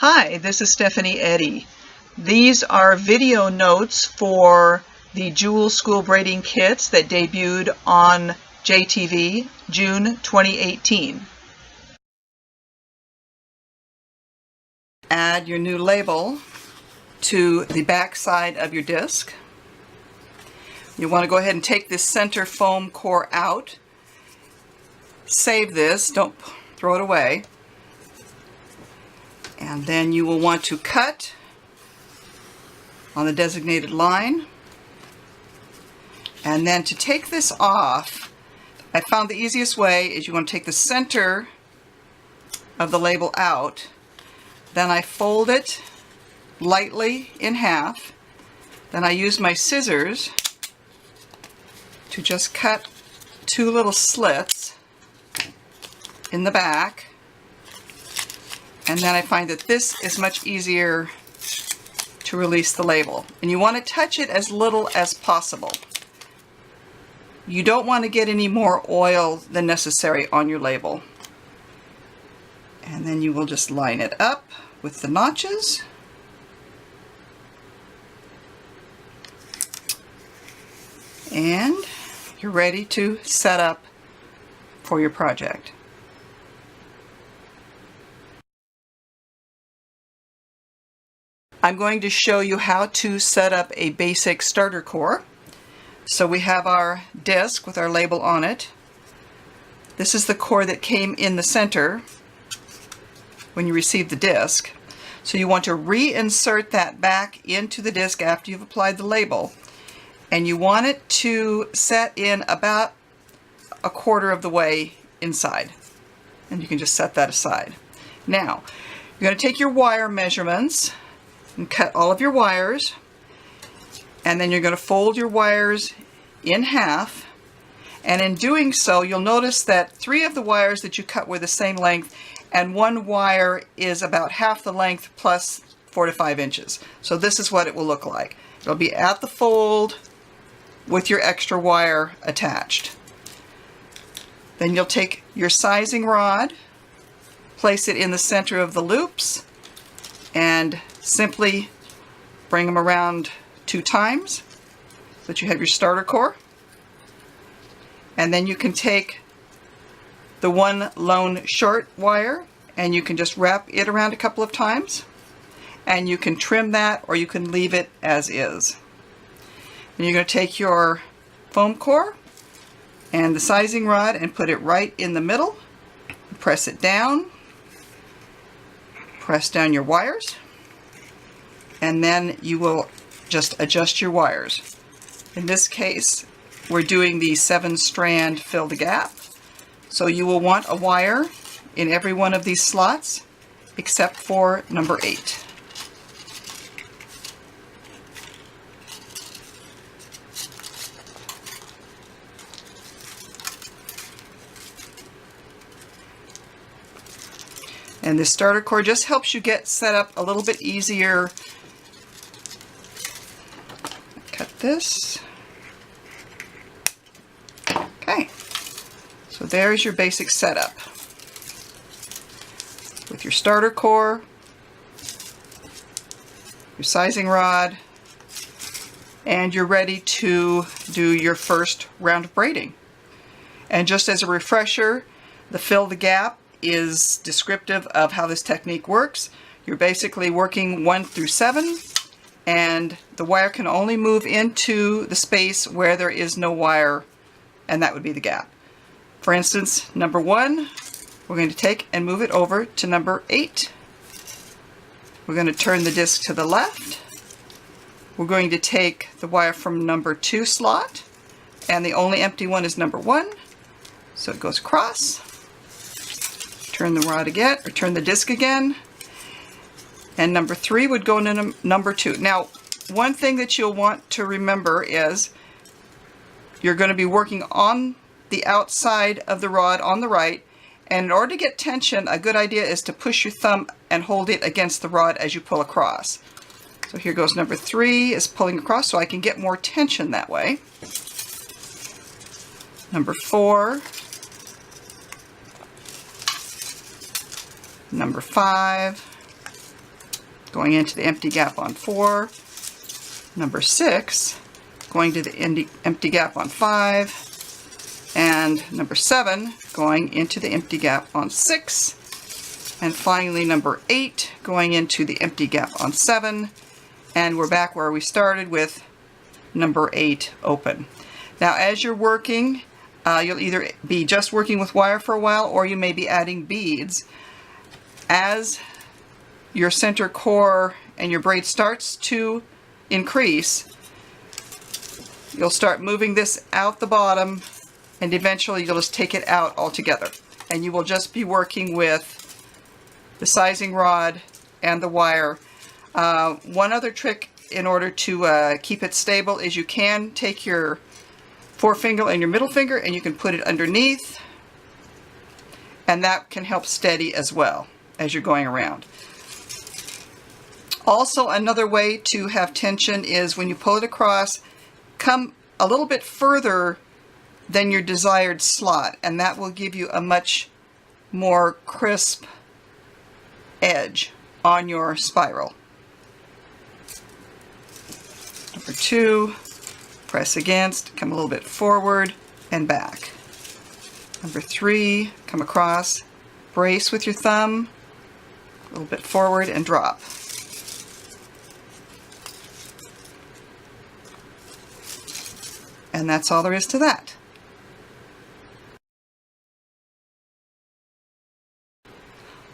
Hi, this is Stephanie Eddy. These are video notes for the Jewel School Braiding Kits that debuted on JTV June 2018. Add your new label to the back side of your disc. You want to go ahead and take this center foam core out. Save this, don't throw it away. And then you will want to cut on the designated line. And then to take this off, I found the easiest way is you want to take the center of the label out. Then I fold it lightly in half. Then I use my scissors to just cut two little slits in the back. And then I find that this is much easier to release the label. And you want to touch it as little as possible. You don't want to get any more oil than necessary on your label. And then you will just line it up with the notches. And you're ready to set up for your project. I'm going to show you how to set up a basic starter core. So we have our disc with our label on it. This is the core that came in the center when you received the disc. So you want to reinsert that back into the disc after you've applied the label. And you want it to set in about a quarter of the way inside. And you can just set that aside. Now, you're going to take your wire measurements and cut all of your wires, and then you're going to fold your wires in half, and in doing so you'll notice that 3 of the wires that you cut were the same length and 1 wire is about half the length plus 4 to 5 inches. So this is what it will look like. It'll be at the fold with your extra wire attached. Then you'll take your sizing rod, place it in the center of the loops, and simply bring them around 2 times so that you have your starter core. And then you can take the 1 lone short wire and you can just wrap it around a couple of times, and you can trim that or you can leave it as is. And you're going to take your foam core and the sizing rod and put it right in the middle, press it down, press down your wires, and then you will just adjust your wires. In this case, we're doing the 7-strand fill the gap. So you will want a wire in every one of these slots except for number 8. And this starter core just helps you get set up a little bit easier. Cut this. Okay, so there's your basic setup with your starter core, your sizing rod, and you're ready to do your first round of braiding. And just as a refresher, the fill the gap is descriptive of how this technique works. You're basically working 1 through 7, and the wire can only move into the space where there is no wire, and that would be the gap. For instance, number 1, we're going to take and move it over to number 8. We're going to turn the disc to the left. We're going to take the wire from number 2 slot, and the only empty one is number 1, so it goes across. Turn the rod again, or turn the disc again, and number 3 would go into number 2. Now, one thing that you'll want to remember is you're going to be working on the outside of the rod on the right, and in order to get tension, a good idea is to push your thumb and hold it against the rod as you pull across. So here goes number 3 is pulling across, so I can get more tension that way. Number 4, number 5, going into the empty gap on 4, number 6 going to the empty gap on 5, and number 7 going into the empty gap on 6, and finally number 8 going into the empty gap on 7, and we're back where we started with number 8 open. Now as you're working, you'll either be just working with wire for a while, or you may be adding beads. As your center core and your braid starts to increase, you'll start moving this out the bottom, and eventually you'll just take it out altogether. And you will just be working with the sizing rod and the wire. One other trick in order to keep it stable is you can take your forefinger and your middle finger and you can put it underneath, and that can help steady as well as you're going around. Also, another way to have tension is when you pull it across, come a little bit further than your desired slot, and that will give you a much more crisp edge on your spiral. Number 2, press against, come a little bit forward and back. Number 3, come across, brace with your thumb, a little bit forward and drop. And that's all there is to that.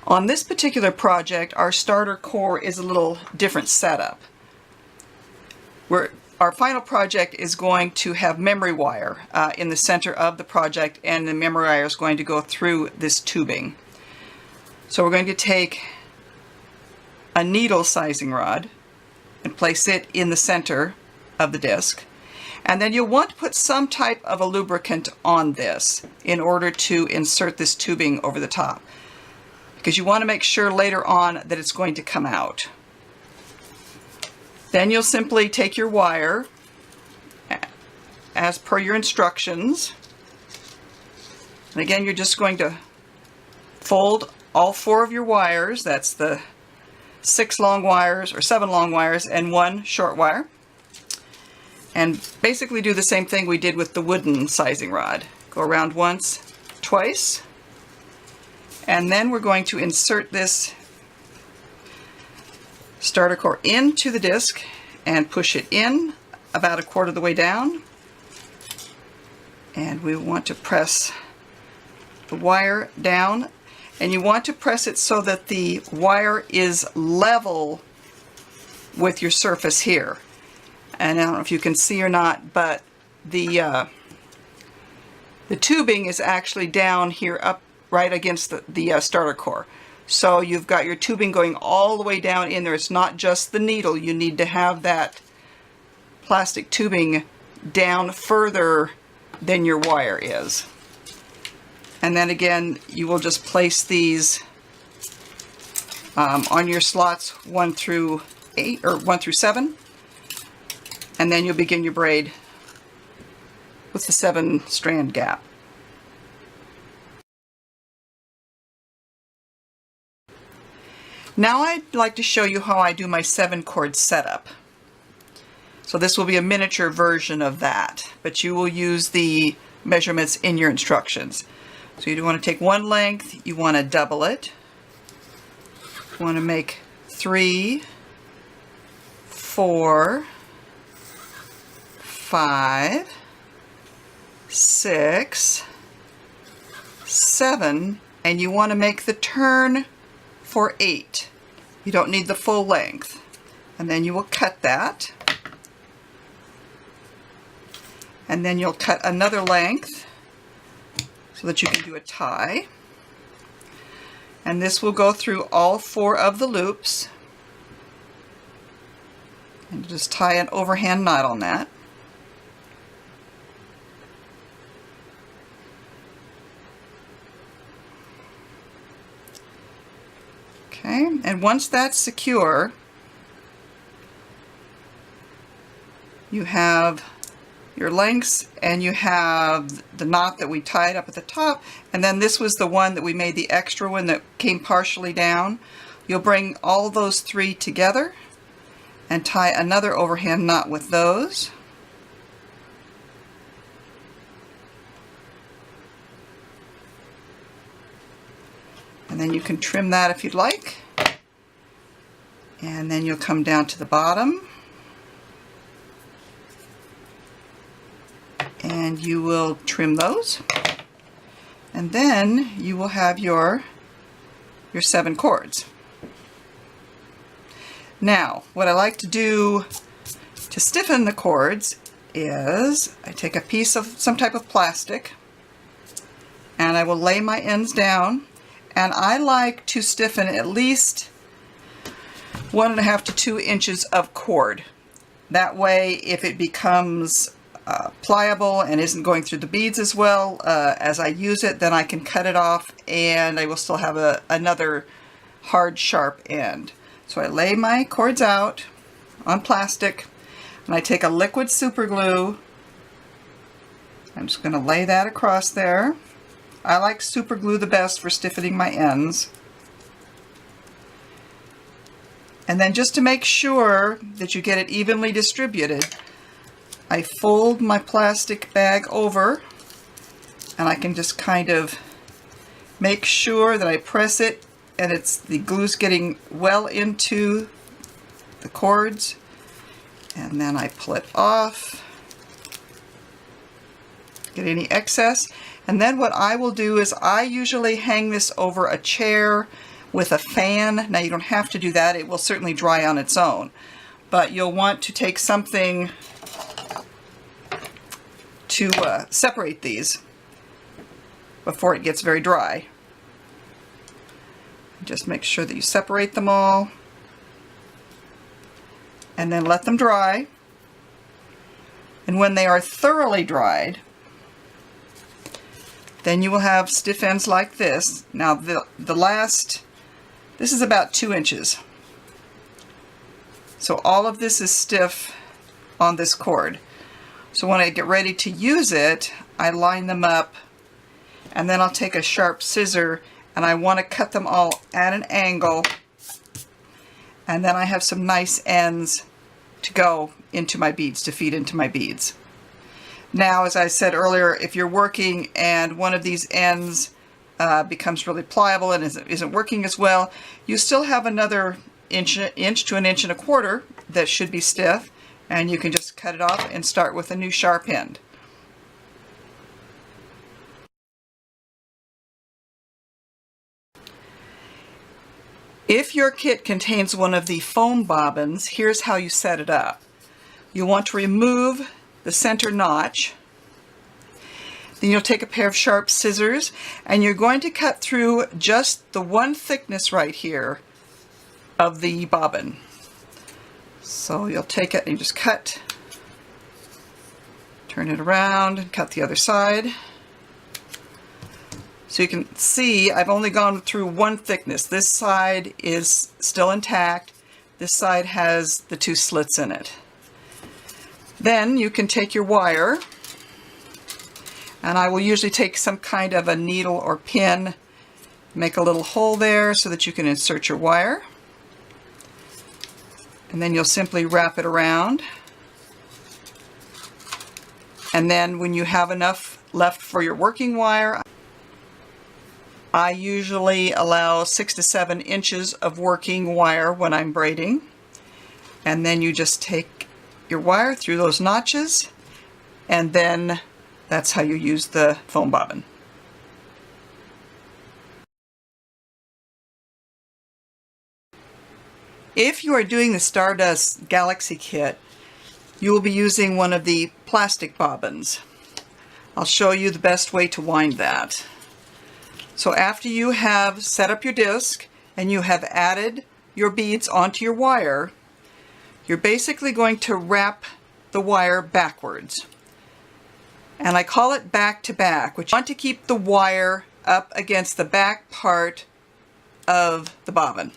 On this particular project, our starter core is a little different setup. Our final project is going to have memory wire in the center of the project, and the memory wire is going to go through this tubing. So we're going to take a needle sizing rod and place it in the center of the disc. And then you'll want to put some type of a lubricant on this in order to insert this tubing over the top, because you want to make sure later on that it's going to come out. Then you'll simply take your wire as per your instructions. And again, you're just going to fold all 4 of your wires. That's the 6 long wires or 7 long wires and 1 short wire. And basically do the same thing we did with the wooden sizing rod. Go around once, twice, and then we're going to insert this starter core into the disc and push it in about 1/4 of the way down. And we want to press the wire down, and you want to press it so that the wire is level with your surface here. And I don't know if you can see or not, but the tubing is actually down here up right against the starter core. So you've got your tubing going all the way down in there. It's not just the needle. You need to have that plastic tubing down further than your wire is. And then again, you will just place these on your slots 1 through 8 or 1 through 7. And then you'll begin your braid with the 7-strand gap. Now I'd like to show you how I do my 7-chord setup. So this will be a miniature version of that, but you will use the measurements in your instructions. So you want to take 1 length, you want to double it. You want to make 3, 4, 5, 6, 7, and you want to make the turn for 8. You don't need the full length. And then you will cut that. And then you'll cut another length so that you can do a tie. And this will go through all 4 of the loops. And just tie an overhand knot on that. Okay, and once that's secure, you have your lengths and you have the knot that we tied up at the top, and then this was the one that we made the extra one that came partially down. You'll bring all those three together and tie another overhand knot with those. And then you can trim that if you'd like. And then you'll come down to the bottom. And you will trim those. And then you will have your 7 chords. Now, what I like to do to stiffen the chords is I take a piece of some type of plastic and I will lay my ends down, and I like to stiffen at least 1.5 to 2 inches of cord. That way, if it becomes pliable and isn't going through the beads as well as I use it, then I can cut it off and I will still have another hard, sharp end. So I lay my cords out on plastic and I take a liquid super glue. I'm just going to lay that across there. I like super glue the best for stiffening my ends. And then just to make sure that you get it evenly distributed, I fold my plastic bag over and I can just kind of make sure that I press it and the glue's getting well into the cords, and then I pull it off, get any excess, and then what I will do is I usually hang this over a chair with a fan. Now you don't have to do that, it will certainly dry on its own, but you'll want to take something to separate these before it gets very dry. Just make sure that you separate them all and then let them dry. And when they are thoroughly dried, then you will have stiff ends like this. Now this is about 2 inches. So all of this is stiff on this cord. So when I get ready to use it, I line them up and then I'll take a sharp scissor and I want to cut them all at an angle, and then I have some nice ends to go into my beads, to feed into my beads. Now, as I said earlier, if you're working and one of these ends becomes really pliable and isn't working as well, you still have another inch to 1.25 inches that should be stiff, and you can just cut it off and start with a new sharp end. If your kit contains one of the foam bobbins, here's how you set it up. You want to remove the center notch. Then you'll take a pair of sharp scissors and you're going to cut through just the one thickness right here of the bobbin. So you'll take it and you just cut, turn it around and cut the other side. So you can see I've only gone through one thickness. This side is still intact. This side has the 2 slits in it. Then you can take your wire, and I will usually take some kind of a needle or pin, make a little hole there so that you can insert your wire. And then you'll simply wrap it around. And then when you have enough left for your working wire, I usually allow 6 to 7 inches of working wire when I'm braiding. And then you just take your wire through those notches, and then that's how you use the foam bobbin. If you are doing the Stardust Galaxy kit, you will be using one of the plastic bobbins. I'll show you the best way to wind that. So after you have set up your disc and you have added your beads onto your wire, you're basically going to wrap the wire backwards. And I call it back to back, which you want to keep the wire up against the back part of the bobbin.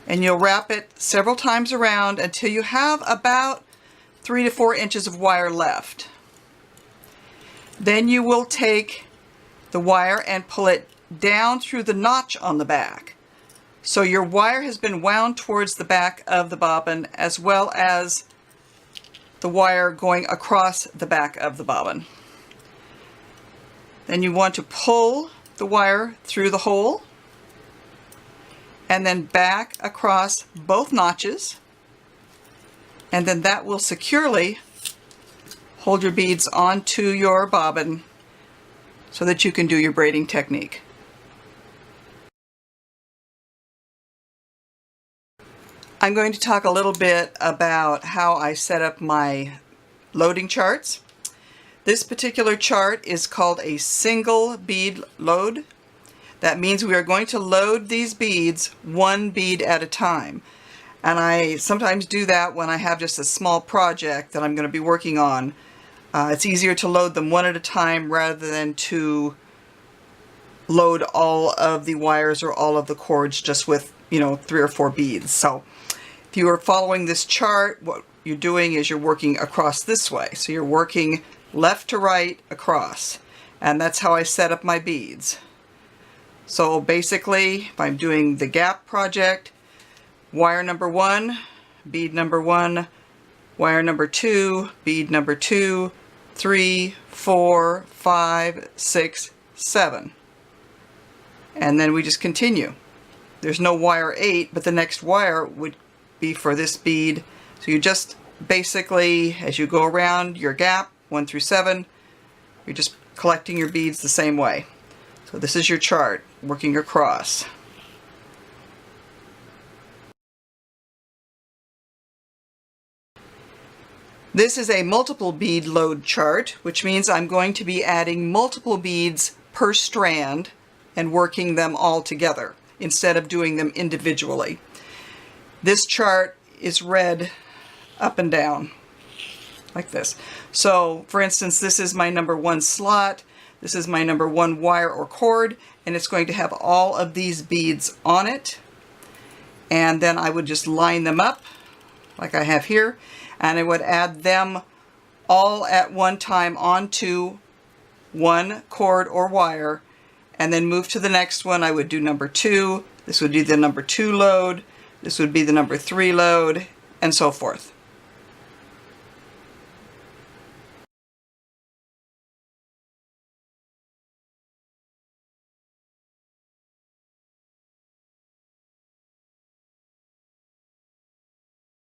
And you'll wrap it several times around until you have about 3 to 4 inches of wire left. Then you will take the wire and pull it down through the notch on the back. So your wire has been wound towards the back of the bobbin, as well as the wire going across the back of the bobbin. Then you want to pull the wire through the hole and then back across both notches, and then that will securely hold your beads onto your bobbin so that you can do your braiding technique. I'm going to talk a little bit about how I set up my loading charts. This particular chart is called a single bead load. That means we are going to load these beads one bead at a time. And I sometimes do that when I have just a small project that I'm going to be working on. It's easier to load them one at a time rather than to load all of the wires or all of the cords just with, 3 or 4 beads. So if you are following this chart, what you're doing is you're working across this way. So you're working left to right across. And that's how I set up my beads. So basically, if I'm doing the gap project, wire number 1, bead number 1, wire number 2, bead number 2, 3, 4, 5, 6, 7. And then we just continue. There's no wire 8, but the next wire would be for this bead. So you just basically, as you go around your gap, 1 through 7, you're just collecting your beads the same way. So this is your chart, working across. This is a multiple bead load chart, which means I'm going to be adding multiple beads per strand and working them all together instead of doing them individually. This chart is read up and down like this. So for instance, this is my number 1 slot, this is my number 1 wire or cord, and it's going to have all of these beads on it. And then I would just line them up like I have here, and I would add them all at one time onto one cord or wire, and then move to the next one. I would do number 2, this would be the number 2 load, this would be the number 3 load, and so forth.